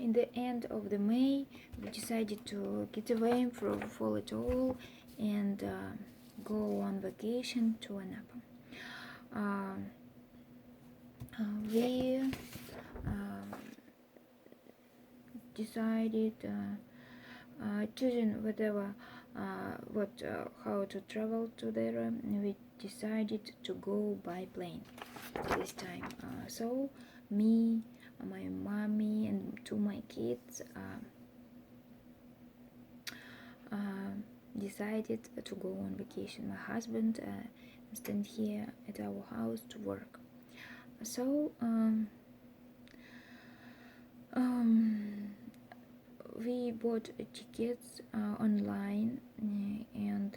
in the end of the May, we decided to get away from fall at all and go on vacation to Anapa. We decided choosing whatever how to travel to there. We decided to go by plane this time. So me, my mommy, and two my kids decided to go on vacation. My husband stand here at our house to work. So we bought tickets online and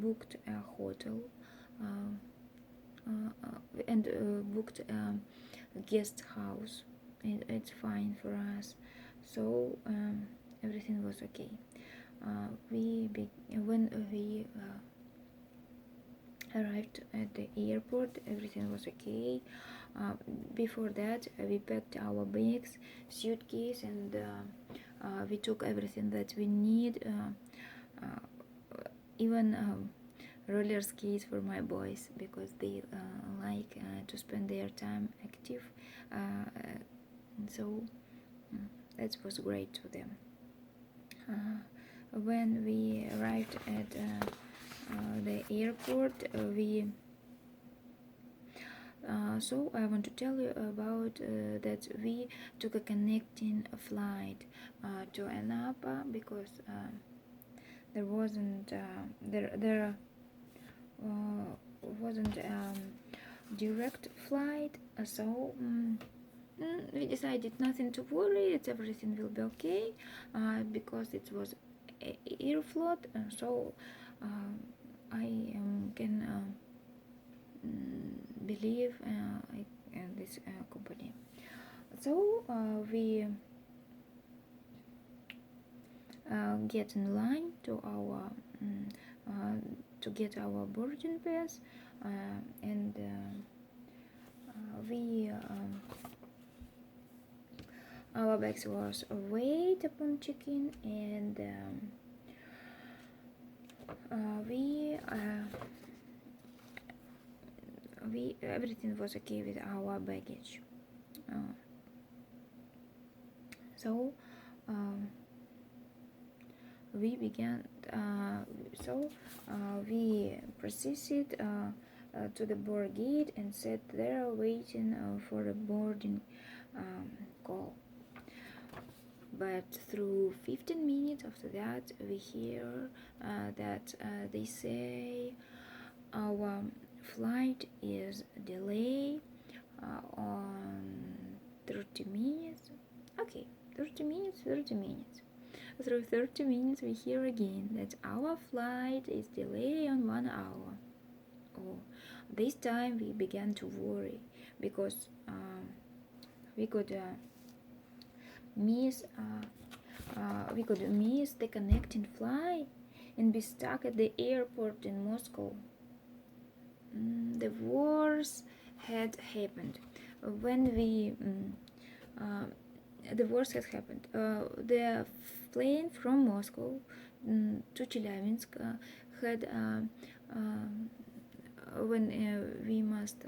booked a hotel and booked a guest house. It's fine for us. So everything was okay. When we arrived at the airport, everything was okay. Before that, we packed our bags, suitcase, and we took everything that we need, even roller skates for my boys, because they like to spend their time active. So that was great to them. When we arrived at the airport, so I want to tell you about that we took a connecting flight to Anapa, because there wasn't wasn't direct flight, so we decided nothing to worry, everything will be okay, because it was Aeroflot, so I can believe in this company. So we get in line to our to get our boarding pass, and we our bags was wait upon check-in, and we everything was okay with our baggage. So we began. We proceeded to the board gate and sat there waiting for a boarding call. But through 15 minutes after that, we hear that they say our flight is delayed on 30 minutes. Okay, 30 minutes. Through 30 minutes, we hear again that our flight is delayed on 1 hour. Oh, this time we began to worry, because we could miss the connecting flight and be stuck at the airport in Moscow. The worst had happened. When we the worst had happened. The plane from Moscow to Chelyabinsk had when we must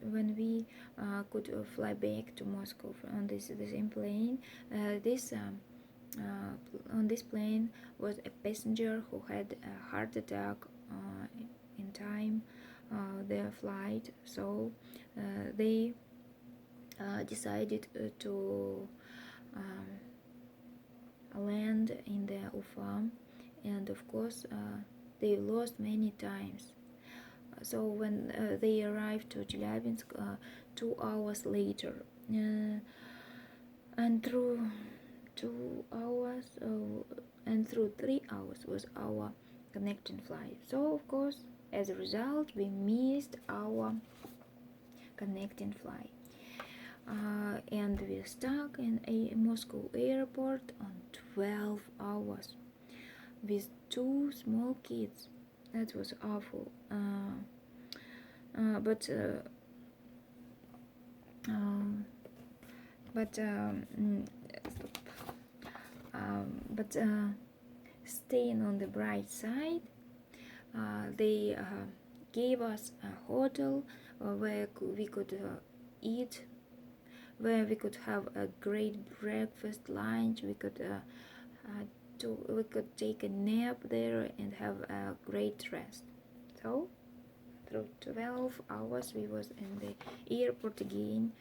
when we could fly back to Moscow on the same plane. On this plane was a passenger who had a heart attack in time their flight. So they decided to land in the Ufa, and of course they lost many times. So when they arrived to Chelyabinsk 2 hours later, and through 2 hours and through 3 hours was our connecting flight. So of course, as a result, we missed our connecting flight, and we stuck in a Moscow airport on 12 hours with 2 small kids. That was awful. but um, but stop. But staying on the bright side, they gave us a hotel where we could eat, where we could have a great breakfast, lunch. We could take a nap there and have a great rest. So through 12 hours we was in the airport again,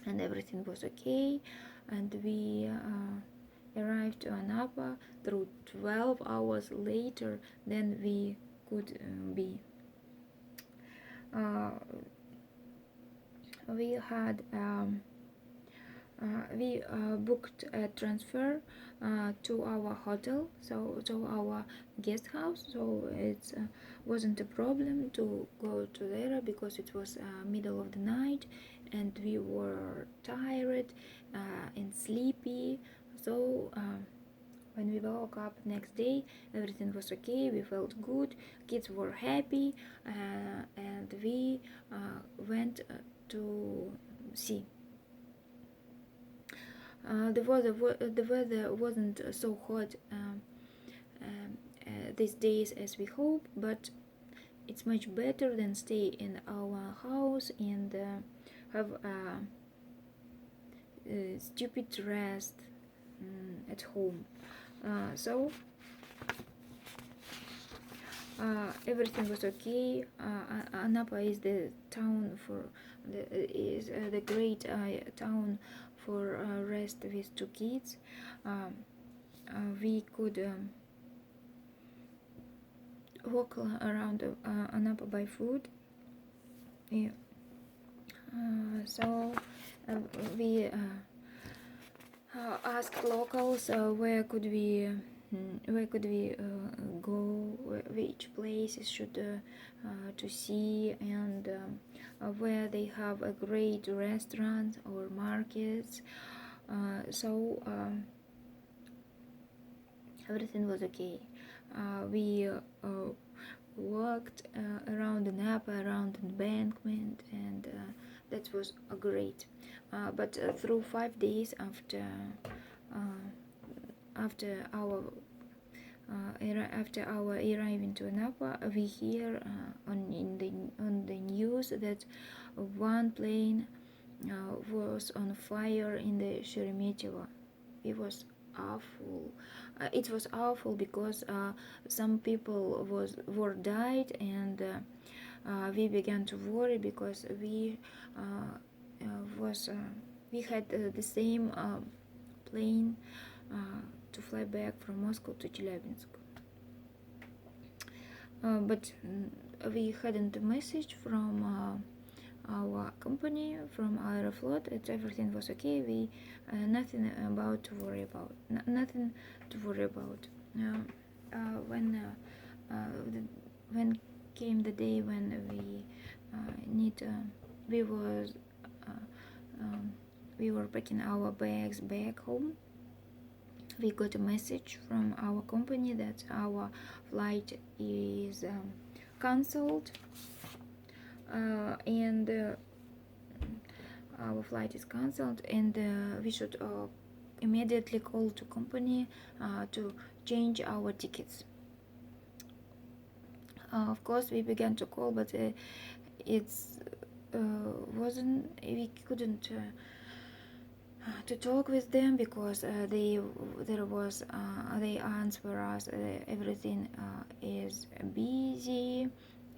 and everything was okay, and we arrived to Anapa through 12 hours later than we could be. We had we booked a transfer to our hotel, so to our guest house, so it wasn't a problem to go to there because it was middle of the night and we were tired and sleepy. So when we woke up next day, everything was okay, we felt good, kids were happy, and we went to see. The weather wasn't so hot these days as we hope, but it's much better than stay in our house and have a stupid rest at home. So everything was okay. Anapa is the town for the great town for rest with two kids. We could walk around Anapa by foot. Yeah. So we asked locals where could we go, which places should to see, and where they have a great restaurant or markets. So everything was okay. We walked around the Napa, around the embankment, and that was great. But through 5 days after our arriving to Napa, we hear on the news that one plane was on fire in the Sheremetyevo. It was awful. It was awful because some people were died, and we began to worry because we had the same plane to fly back from Moscow to Chelyabinsk. But we hadn't a message from our company, from Aeroflot. Everything was okay. We nothing about to worry about. Nothing to worry about. When came the day when we were packing our bags back home, we got a message from our company that our flight is cancelled, and our flight is cancelled, and we should immediately call to company to change our tickets. Of course, we began to call, but it's we couldn't to talk with them because they answer us everything is busy,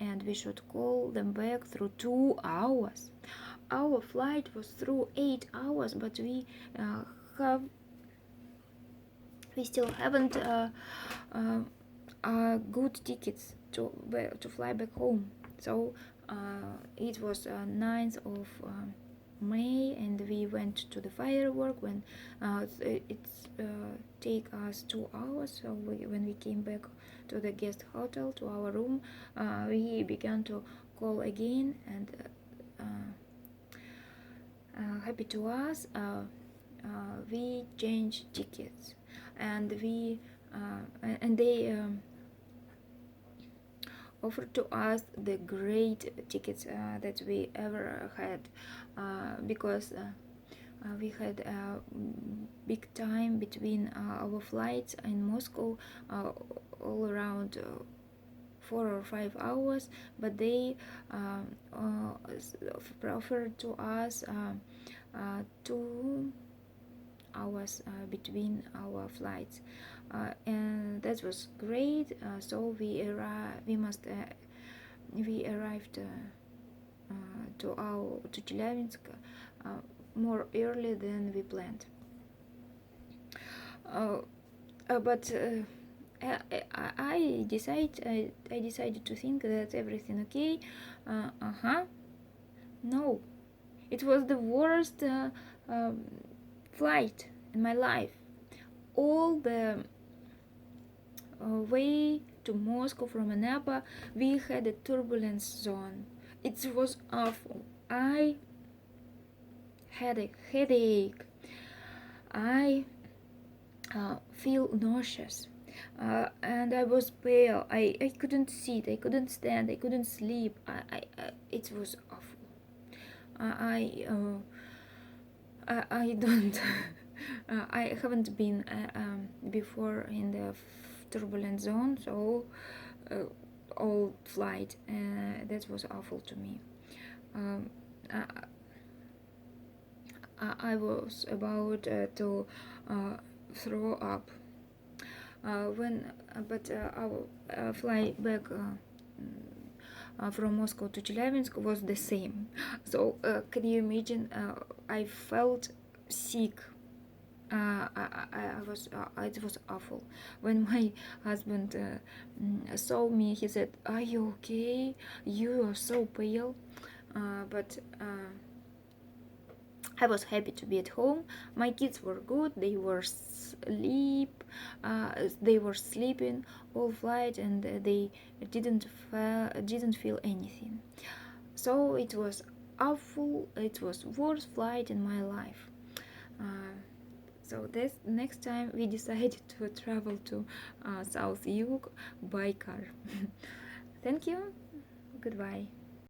and we should call them back through 2 hours. Our flight was through 8 hours, but we still haven't good tickets to fly back home. So it was 9th of May, and we went to the firework when it's take us 2 hours. So when we came back to the guest hotel, to our room, we began to call again, and happy to us, we changed tickets, and they offered to us the great tickets that we ever had, because we had a big time between our flights in Moscow, all around 4 or 5 hours, but they offered to us 2 hours between our flights, and that was great. So we arrived to Chelyabinsk more early than we planned. But I decided to think that everything okay. No, it was the worst flight in my life. All the way to Moscow from Anapa, we had a turbulence zone. It was awful. I had a headache. I feel nauseous. And I was pale. I couldn't sit. I couldn't stand. I couldn't sleep. It was awful. I don't. I haven't been before in the turbulent zone, so all flight. That was awful to me. I, I was about to throw up but our fly back from Moscow to Chelyabinsk was the same. So can you imagine? I felt sick. I was it was awful. When my husband saw me, he said, "Are you okay? You are so pale." But I was happy to be at home. My kids were good. They were they were sleeping all flight, and they didn't feel anything. So it was awful. It was worst flight in my life. So this next time we decided to travel to South Yug by car. Thank you. Goodbye.